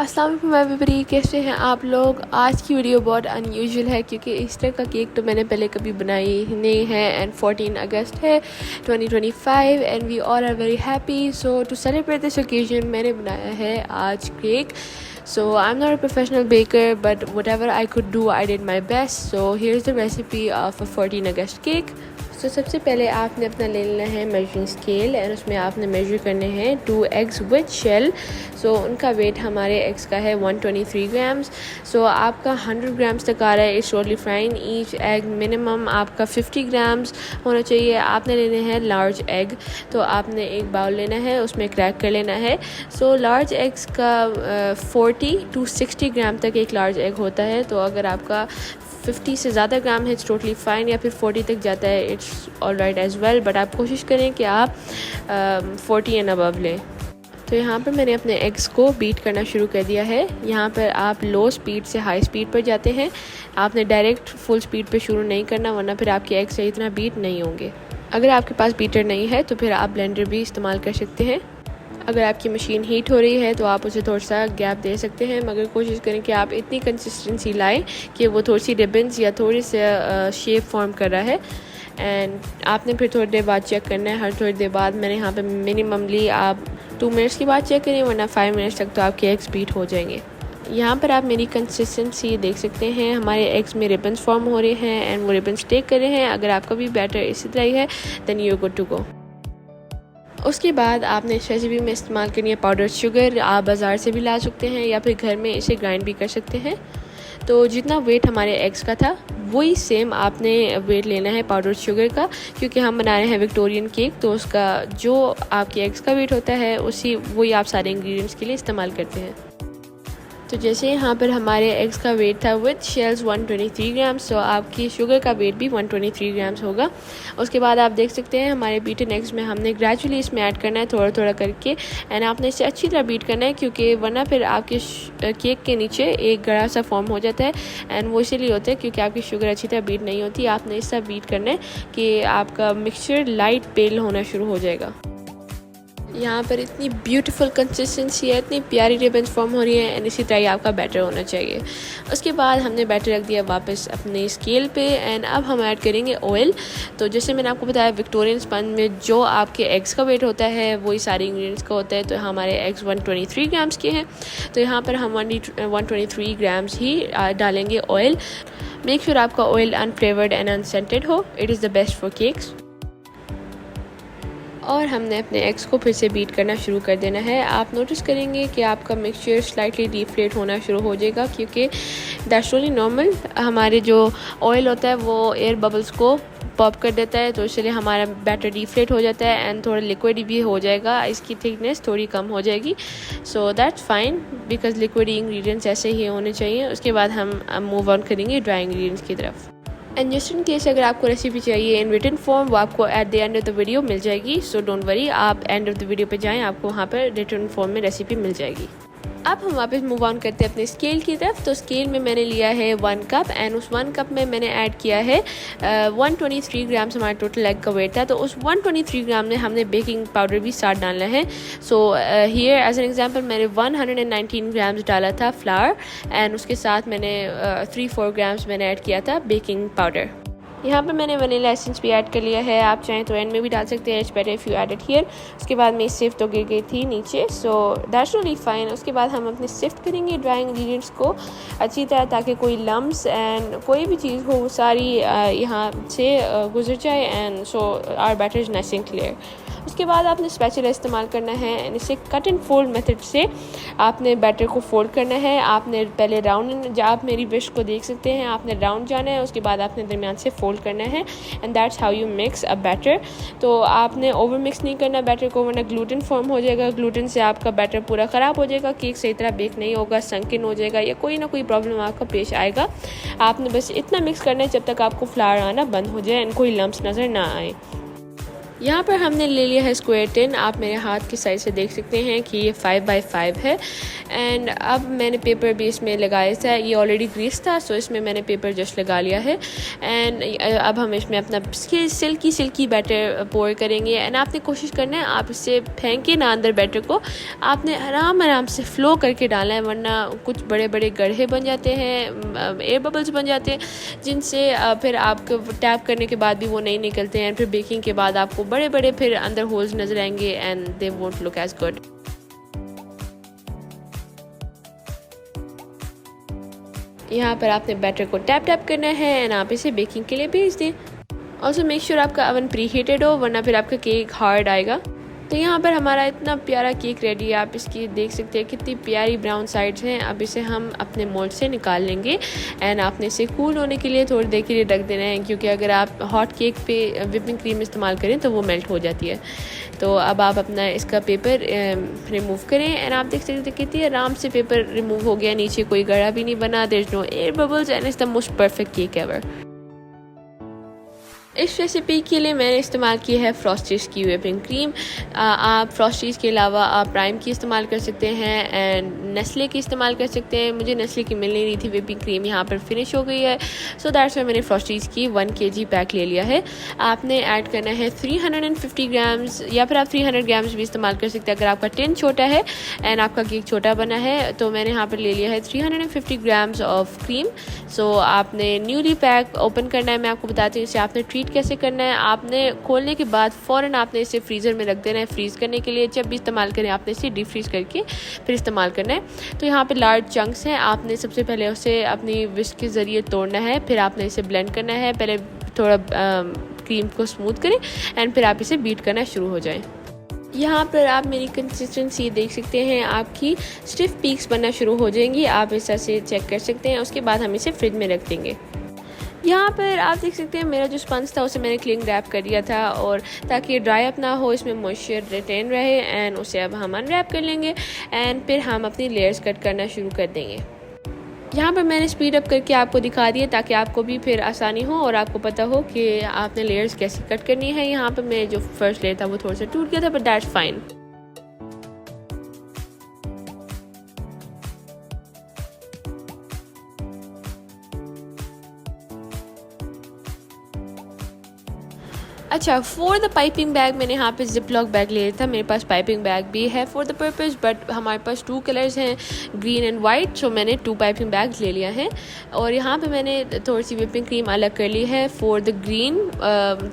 अस्सलाम वालेकुम एवरीबॉडी, कैसे हैं आप लोग। आज की वीडियो बहुत अनयूजुअल है क्योंकि ईस्टर का केक तो मैंने पहले कभी बनाई नहीं है एंड 14 अगस्त है 2025 and we all are very happy. So to celebrate this occasion मैंने बनाया है आज cake. So I'm not a professional baker, but whatever I could do, I did my best. So here's the recipe of a 14 August cake. तो सबसे पहले आपने अपना ले लेना है मेजरिंग स्केल एंड उसमें आपने मेजर करने हैं 2 एग्स विद शेल। सो उनका वेट हमारे एग्स का है 123 ग्राम्स। सो आपका 100 ग्राम्स तक आ रहा है। It's totally fine. Each egg minimum आपका 50 ग्राम्स होना चाहिए। आपने लेने हैं लार्ज एग, तो आपने एक बाउल लेना है, उसमें क्रैक कर लेना है। सो लार्ज एग्स का 40 to 60 ग्राम तक एक लार्ज एग होता है। तो अगर आपका 50 से ज़्यादा ग्राम है इट्स टोटली फ़ाइन, या फिर 40 तक जाता है it's all right as well, but आप कोशिश करें कि आप 40 एंड अबव लें। तो यहाँ पर मैंने अपने एग्स को बीट करना शुरू कर दिया है। यहाँ पर आप लो स्पीड से हाई स्पीड पर जाते हैं। आपने डायरेक्ट फुल स्पीड पर शुरू नहीं करना, वरना फिर आपके एग्स सही इतना बीट नहीं होंगे। अगर आपके पास बीटर नहीं है तो फिर आप ब्लेंडर भी इस्तेमाल कर सकते हैं। अगर आपकी मशीन हीट हो रही है तो आप उसे थोड़ा सा गैप दे सकते हैं, मगर कोशिश करें कि आप इतनी कंसिस्टेंसी लाएं कि वो थोड़ी सी रिबन्स या थोड़ी सा शेप फॉर्म कर रहा है। एंड आपने फिर थोड़ी देर बाद चेक करना है। हर थोड़ी देर बाद मैंने यहाँ पे मिनिममली आप 2 मिनट्स के बाद चेक करें, वरना 5 मिनट्स तक तो आपके एग्स बीट हो जाएंगे। यहाँ पर आप मेरी कंसिस्टेंसी देख सकते हैं। हमारे एग्स में रिबन्स फॉर्म हो रहे हैं एंड वो रिबन्स टेक कर रहे हैं। अगर आपका भी बैटर इसी तरह ही है then you good to go. उसके बाद आपने इस रेसिपी में इस्तेमाल करनी है पाउडर शुगर। आप बाज़ार से भी ला सकते हैं या फिर घर में इसे ग्राइंड भी कर सकते हैं। तो जितना वेट हमारे एग्स का था वही सेम आपने वेट लेना है पाउडर शुगर का, क्योंकि हम बना रहे हैं विक्टोरियन केक। तो उसका जो आपके एग्स का वेट होता है वही आप सारे इंग्रेडिएंट्स के लिए इस्तेमाल करते हैं। तो जैसे यहाँ पर हमारे एग्स का वेट था विद शेल्स 123 ग्राम्स, तो आपकी शुगर का वेट भी 123 ग्राम्स होगा। उसके बाद आप देख सकते हैं हमारे बीटन एग्स में हमने ग्रेजुअली इसमें ऐड करना है थोड़ा थोड़ा करके, एंड आपने इसे अच्छी तरह बीट करना है, क्योंकि वरना फिर आपके केक के नीचे एक गड़ा सा फॉर्म हो जाता है। एंड वो इसीलिए होता है क्योंकि आपकी शुगर अच्छी तरह बीट नहीं होती। आपने इस तरह बीट करना है कि आपका मिक्सचर लाइट पेल होना शुरू हो जाएगा। यहाँ पर इतनी ब्यूटीफुल कंसिस्टेंसी है, इतनी प्यारी रिबन्स फॉर्म हो रही है एंड इसी तरह ही आपका बैटर होना चाहिए। उसके बाद हमने बैटर रख दिया वापस अपने स्केल पे एंड अब हम ऐड करेंगे ऑयल। तो जैसे मैंने आपको बताया विक्टोरियन स्पंज में जो आपके एग्स का वेट होता है वही सारे इंग्रेडिएंट्स का होता है। तो हमारे एग्स 123 ग्राम्स के हैं, तो यहाँ पर हम 123 ग्राम्स ही डालेंगे ऑयल। मेक श्योर आपका ऑयल अनफ्लेवर्ड एंड अनसेंटेड हो, it is the best for cakes. और हमने अपने एग्स को फिर से बीट करना शुरू कर देना है। आप नोटिस करेंगे कि आपका मिक्सचर स्लाइटली डिफ्लेट होना शुरू हो जाएगा, क्योंकि दैट्स रियली नॉर्मल। हमारे जो ऑयल होता है वो एयर बबल्स को पॉप कर देता है, तो इसलिए हमारा बैटर डिफ्लेट हो जाता है एंड थोड़ा लिक्विड भी हो जाएगा, इसकी थिकनेस थोड़ी कम हो जाएगी। So that's fine because liquid ingredients ऐसे ही होने चाहिए। उसके बाद हम मूव ऑन करेंगे ड्राई इंग्रेडिएंट्स की तरफ। एंड जस्ट इन केस अगर आपको रेसिपी चाहिए इन रिटन फॉर्म, वो आपको at the end of the video मिल जाएगी। सो डोंट वरी, आप एंड ऑफ द वीडियो पे जाएं, आपको वहाँ पर रिटन फॉर्म में रेसिपी मिल जाएगी। अब हम वापस मूव ऑन करते हैं अपने स्केल की तरफ। तो स्केल में मैंने लिया है 1 कप एंड उस 1 कप में मैंने ऐड किया है 123 ग्राम्स हमारा टोटल एग का वेट था। तो उस 123 ग्राम में हमने बेकिंग पाउडर भी साथ डालना है। So here as an example मैंने 119 ग्राम्स डाला था फ्लावर एंड उसके साथ मैंने 3-4 ग्राम्स मैंने ऐड किया था बेकिंग पाउडर। यहाँ पे मैंने वनीला एसेंस भी ऐड कर लिया है, आप चाहें तो एंड में भी डाल सकते हैं, it's better if you add it here. उसके बाद में सिफ्ट तो गिर गई थी नीचे, सो दैट्स रियली फाइन। उसके बाद हम अपने सिफ्ट करेंगे ड्राई इंग्रेडिएंट्स को अच्छी तरह, ताकि कोई लम्स एंड कोई भी चीज़ हो वो सारी यहाँ से गुजर जाए and so our batter is nice and clear. उसके बाद आपने स्पैचुला इस्तेमाल करना है एंड इसे कट एंड फोल्ड मेथड से आपने बैटर को फोल्ड करना है। आपने पहले राउंड, आप मेरी ब्रश को देख सकते हैं, आपने राउंड जाना है, उसके बाद आपने दरमियान से फोल्ड करना है and that's how you mix a batter. तो आपने ओवर मिक्स नहीं करना बैटर को, वरना ग्लूटेन फॉर्म हो जाएगा। ग्लूटेन से आपका बैटर पूरा ख़राब हो जाएगा, केक सही तरह बेक नहीं होगा, संकिन हो जाएगा या कोई ना कोई प्रॉब्लम आपका पेश आएगा। आपने बस इतना मिक्स करना है जब तक आपको फ्लावर आना बंद हो जाए एंड कोई लम्स नज़र ना आए। यहाँ पर हमने ले लिया है स्क्वायर टिन। आप मेरे हाथ की साइड से देख सकते हैं कि ये 5x5 है। एंड अब मैंने पेपर भी इसमें लगाया था, ये ऑलरेडी ग्रीस था, सो इसमें मैंने पेपर जस्ट लगा लिया है। एंड अब हम इसमें अपना सिल्की बैटर पोर करेंगे। एंड आपने कोशिश करना है आप इससे फेंके ना अंदर बैटर को, आपने आराम से फ्लो करके डालना है, वरना कुछ बड़े बड़े गड्ढे बन जाते हैं, एयर बबल्स बन जाते हैं, जिनसे फिर आपको टैप करने के बाद भी वो नहीं निकलते हैं। फिर बेकिंग के बाद आपको बड़े बड़े फिर अंदर होल्स नजर आएंगे and they won't look as good. यहाँ पर आपने बैटर को टैप करना है एंड आप इसे बेकिंग के लिए भेज दें। ऑल्सो मेक श्योर आपका ओवन प्री हीटेड हो, वरना फिर आपका केक हार्ड आएगा। तो यहाँ पर हमारा इतना प्यारा केक रेडी है। आप इसकी देख सकते हैं कितनी प्यारी ब्राउन साइड्स हैं। अब इसे हम अपने मोल्ड से निकाल लेंगे एंड आपने इसे कूल होने के लिए थोड़ी देर के लिए रख देना है, क्योंकि अगर आप हॉट केक पे विपिंग क्रीम इस्तेमाल करें तो वो मेल्ट हो जाती है। तो अब आप अपना इसका पेपर रिमूव करें एंड आप देख सकते हैं कितनी आराम से पेपर रिमूव हो गया, नीचे कोई गड़ा भी नहीं बना, there is no air bubbles and it's the most perfect cake ever. इस रेसिपी के लिए मैंने इस्तेमाल की है फ्रॉस्टीज की व्हिपिंग क्रीम। आप फ्रॉस्टीज के अलावा आप प्राइम की इस्तेमाल कर सकते हैं एंड नेस्ले की इस्तेमाल कर सकते हैं। मुझे नेस्ले की मिल नहीं रही थी, व्हिपिंग क्रीम यहाँ पर फिनिश हो गई है, सो दैट्स वाई मैंने फ्रॉस्टीज की 1 kg पैक ले लिया है। आपने ऐड करना है 350 ग्राम्स, या फिर आप 300 ग्राम्स भी इस्तेमाल कर सकते हैं अगर आपका टिन छोटा है एंड आपका केक छोटा बना है। तो मैंने यहाँ पर ले लिया है 350 ग्राम्स ऑफ क्रीम। सो आपने न्यूली पैक ओपन करना है। मैं आपको बताती हूँ इसे आपने ट्रीट कैसे करना है। आपने खोलने के बाद फ़ौरन आपने इसे फ्रीज़र में रख देना है फ्रीज़ करने के लिए। जब भी इस्तेमाल करें आपने इसे डीप फ्रीज़ करके फिर इस्तेमाल करना है। तो यहाँ पे लार्ज चंक्स हैं, आपने सबसे पहले उसे अपनी विस्क के ज़रिए तोड़ना है, फिर आपने इसे ब्लेंड करना है। पहले थोड़ा क्रीम को स्मूथ करें एंड फिर आप इसे बीट करना शुरू हो जाए। यहाँ पर आप मेरी कंसिस्टेंसी देख सकते हैं, आपकी स्टिफ पीक्स बनना शुरू हो जाएंगी। आप इस तरह से चेक कर सकते हैं। उसके बाद हम इसे फ्रिज में रख देंगे। यहाँ पर आप देख सकते हैं मेरा जो स्पंज था उसे मैंने क्लिंग रैप कर दिया था, और ताकि ड्राई अप ना हो, इसमें मॉइस्चर रिटेन रहे। एंड उसे अब हम अनरैप कर लेंगे एंड फिर हम अपनी लेयर्स कट करना शुरू कर देंगे। यहाँ पर मैंने स्पीड अप करके आपको दिखा दिया ताकि आपको भी फिर आसानी हो और आपको पता हो कि आपने लेयर्स कैसे कट करनी है। यहाँ पर मेरे जो फर्स्ट लेयर था वो थोड़ा सा टूट गया था, बट दैट्स फाइन। अच्छा, फॉर द पाइपिंग बैग मैंने यहाँ पे जिप लॉक बैग लिया था। मेरे पास पाइपिंग बैग भी है फॉर द पर्पज़, बट हमारे पास 2 कलर्स हैं, ग्रीन एंड वाइट, सो मैंने 2 पाइपिंग बैग्स ले लिया है। और यहाँ पे मैंने थोड़ी सी व्हिपिंग क्रीम अलग कर ली है फॉर द ग्रीन,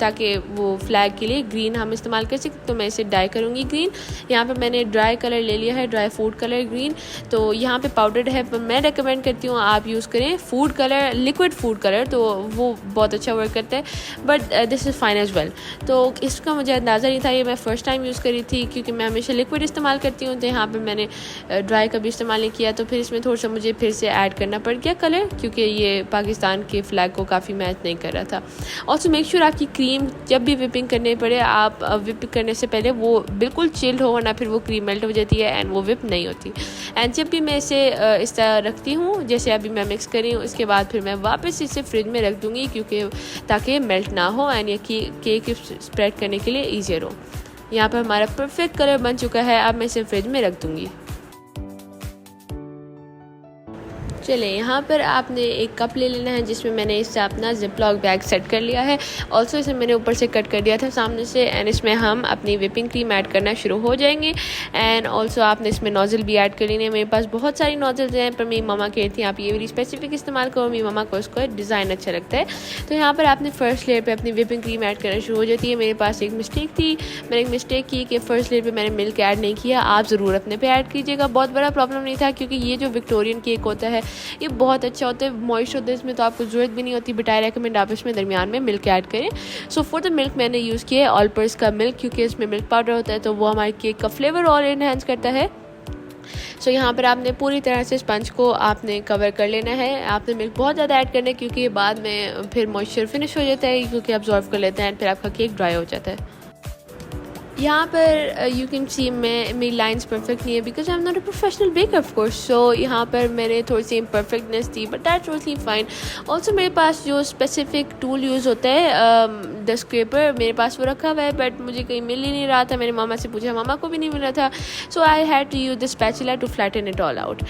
ताकि वो फ्लैग के लिए ग्रीन हम इस्तेमाल कर सकते। तो मैं इसे डाई करूँगी ग्रीन। यहाँ पर मैंने ड्राई कलर ले लिया है, ड्राई फूड कलर ग्रीन। तो यहाँ पर पाउडर्ड है, पर मैं रिकमेंड करती हूँ आप यूज़ करें food colour, liquid food colour, तो वो बहुत अच्छा वर्क करता है, but this is fine as well. तो इसका मुझे अंदाज़ा नहीं था, ये मैं फ़र्स्ट टाइम यूज़ करी थी, क्योंकि मैं हमेशा लिक्विड इस्तेमाल करती हूँ। तो यहाँ पे मैंने ड्राई का भी इस्तेमाल नहीं किया, तो फिर इसमें थोड़ा सा मुझे फिर से ऐड करना पड़ गया कलर, क्योंकि ये पाकिस्तान के फ्लैग को काफ़ी मैच नहीं कर रहा था। ऑल्सो मेक श्योर आपकी क्रीम जब भी विपिंग करने पड़े, आप विपिंग करने से पहले वो बिल्कुल चिल्ड हो, वरना फिर वो क्रीम मेल्ट हो जाती है एंड वो विप नहीं होती। एंड जब भी मैं इसे इस तरह रखती हूँ, जैसे अभी मैं मिक्स करी हूँ, इसके बाद फिर मैं वापस इसे फ्रिज में रख दूँगी, क्योंकि ताकि मेल्ट ना हो एंड ये केक स्प्रेड करने के लिए ईजियर हो। यहाँ पर हमारा परफेक्ट कलर बन चुका है। अब मैं इसे फ्रिज में रख दूँगी। चले, यहाँ पर आपने एक कप ले लेना है, जिसमें मैंने इससे अपना जिपलॉक बैग सेट कर लिया है। ऑल्सो इसे मैंने ऊपर से कट कर दिया था सामने से, एंड इसमें हम अपनी व्हिपिंग क्रीम ऐड करना शुरू हो जाएंगे। एंड ऑल्सो आपने इसमें नोज़ल भी ऐड कर लेनी है। मेरे पास बहुत सारी नोज़ल्स हैं, पर मेरी मम्मा कहती थी आप ये वाली स्पेसिफिक इस्तेमाल करो, मेरी मम्मा को इसका डिज़ाइन अच्छा लगता है। तो यहाँ पर आपने फर्स्ट लेयर पर अपनी व्हिपिंग क्रीम ऐड करना शुरू हो जाती है। मेरे पास एक मिस्टेक थी, मैंने एक मिस्टेक की कि फ़र्स्ट लेयर पर मैंने मिल्क ऐड नहीं किया। आप ज़रूर अपने पे ऐड कीजिएगा, बहुत बड़ा प्रॉब्लम नहीं था, क्योंकि ये जो विक्टोरियन केक होता है ये बहुत अच्छा होता है, मॉइस्ट होता है, इसमें तो आपको ज़रूरत भी नहीं होती, बट आई रेकमेंड आप इसमें दरमियान में मिल्क ऐड करें। सो फॉर द मिल्क मैंने यूज़ किया है ऑल पर्पस का मिल्क, क्योंकि इसमें मिल्क पाउडर होता है, तो वो हमारे केक का फ्लेवर और इन्हेंस करता है। सो यहाँ पर आपने पूरी तरह से स्पंज को आपने कवर कर लेना है। आपने मिल्क बहुत ज़्यादा ऐड करना है, क्योंकि बाद में फिर मॉइस्चर फिनिश हो जाता है, क्योंकि अब्जॉर्व कर लेते हैं, फिर आपका केक ड्राई हो जाता है। यहाँ पर यू कैन सी मेरी लाइंस परफेक्ट नहीं है because I am not a professional baker of course. So यहाँ पर मेरे थोड़ी सी इम्परफेक्टनेस थी, but that totally fine. Also मेरे पास जो स्पेसिफिक टूल यूज़ होता है द स्क्रैपर, मेरे पास वो रखा हुआ है, बट मुझे कहीं मिल ही नहीं रहा था। मैंने मामा से पूछा, मामा को भी नहीं मिल रहा था। So I had to use the spatula to flatten it all out.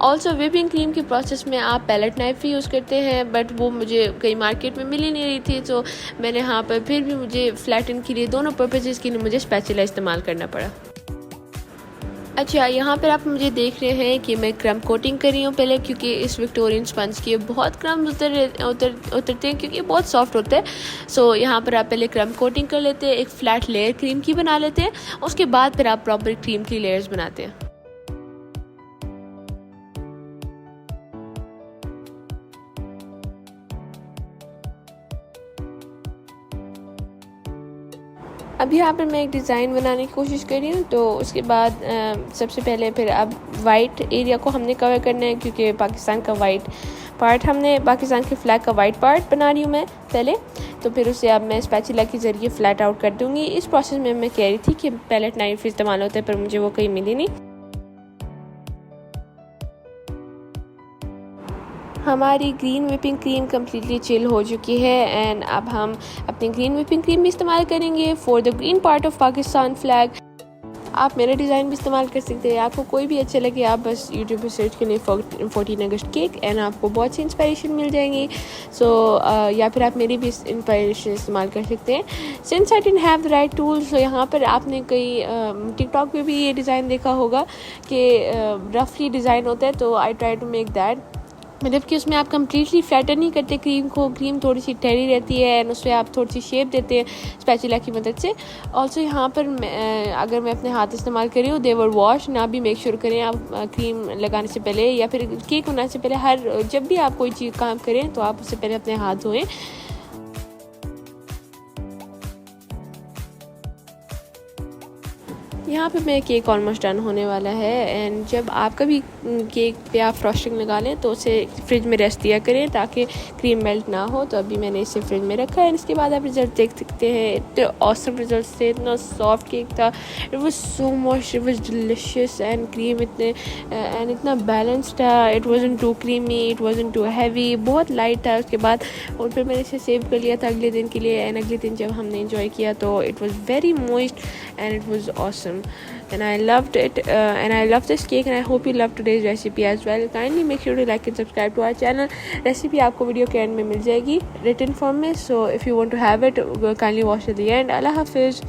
Also whipping cream के प्रोसेस में आप पैलेट नाइफ भी यूज़ करते हैं, बट वो मुझे कहीं मार्केट में मिल ही नहीं रही थी। तो मैंने यहाँ पर फिर भी मुझे फ्लैटन के लिए दोनों पर्पजेज़ के लिए मुझे स्पैचुला इस्तेमाल करना पड़ा। अच्छा, यहाँ पर आप मुझे देख रहे हैं कि मैं क्रम कोटिंग कर रही हूँ पहले, क्योंकि इस विक्टोरियन स्पंज के बहुत क्रम्स उतरते हैं क्योंकि बहुत सॉफ्ट होते हैं। सो यहाँ पर आप पहले क्रम कोटिंग कर लेते हैं, एक फ्लैट लेयर क्रीम की बना लेते हैं, उसके बाद फिर आप प्रॉपर क्रीम की लेयर्स बनाते हैं। अभी यहाँ पर मैं एक डिज़ाइन बनाने की कोशिश कर रही हूँ। तो उसके बाद सबसे पहले फिर अब वाइट एरिया को हमने कवर करना है, क्योंकि पाकिस्तान का वाइट पार्ट, हमने पाकिस्तान के फ्लैग का वाइट पार्ट बना रही हूँ मैं पहले। तो फिर उसे अब मैं स्पैचुला के ज़रिए फ्लैट आउट कर दूँगी। इस प्रोसेस में मैं कह रही थी कि पैलेट नाइफ इस्तेमाल होता है, पर मुझे वो कहीं मिली नहीं। हमारी green whipping cream completely chill हो चुकी है, एंड अब हम अपनी ग्रीन व्हिपिंग क्रीम भी इस्तेमाल करेंगे for the green part of Pakistan flag. आप मेरा डिज़ाइन भी इस्तेमाल कर सकते हैं, आपको कोई भी अच्छा लगे आप बस यूट्यूब पर सर्च करें 14 अगस्त केक एंड आपको बहुत सी इंस्पायरेशन मिल जाएंगी। सो या फिर आप मेरी भी इंस्पायरेशन इस्तेमाल कर सकते हैं। Since I didn't have the right tools, तो यहाँ पर आपने कई टिकटॉक पे भी ये डिज़ाइन देखा होगा कि रफली डिज़ाइन होता है, तो I try to make that. मतलब कि उसमें आप कम्प्लीटली फ्लैटन नहीं करते क्रीम को, क्रीम थोड़ी सी ठहरी रहती है एंड उसमें आप थोड़ी सी शेप देते हैं स्पैचुला की मदद से। ऑल्सो यहाँ पर अगर मैं अपने हाथ इस्तेमाल कर रही हूँ, देवर वॉश ना भी मेक श्योर करें आप क्रीम लगाने से पहले या फिर केक बनाने से पहले, जब भी आप कोई चीज़ काम करें तो आप उससे पहले अपने हाथ धोएं। यहाँ पे मेरा केक ऑलमोस्ट डन होने वाला है, एंड जब आप कभी केक पे आप फ्रॉस्टिंग लगा लें तो उसे फ्रिज में रेस्ट दिया करें ताकि क्रीम मेल्ट ना हो। तो अभी मैंने इसे फ्रिज में रखा है, इसके बाद आप रिजल्ट देख सकते हैं। इतने ऑसम रिजल्ट थे, इतना सॉफ्ट केक था, it was so much, it was delicious, and cream इतना बैलेंस था। It wasn't too creamy, it wasn't too heavy, बहुत लाइट था। उसके बाद और फिर मैंने इसे सेव कर लिया था अगले दिन के लिए, एंड अगले दिन जब हमने एंजॉय किया तो it was very moist and it was awesome, and I loved it, and I love this cake, and I hope you love today's recipe as well. Kindly make sure to like and subscribe to our channel. Recipe आपको video के and में मिल जाएगी written form में, so if you want to have it kindly watch at the end. Allah Hafiz.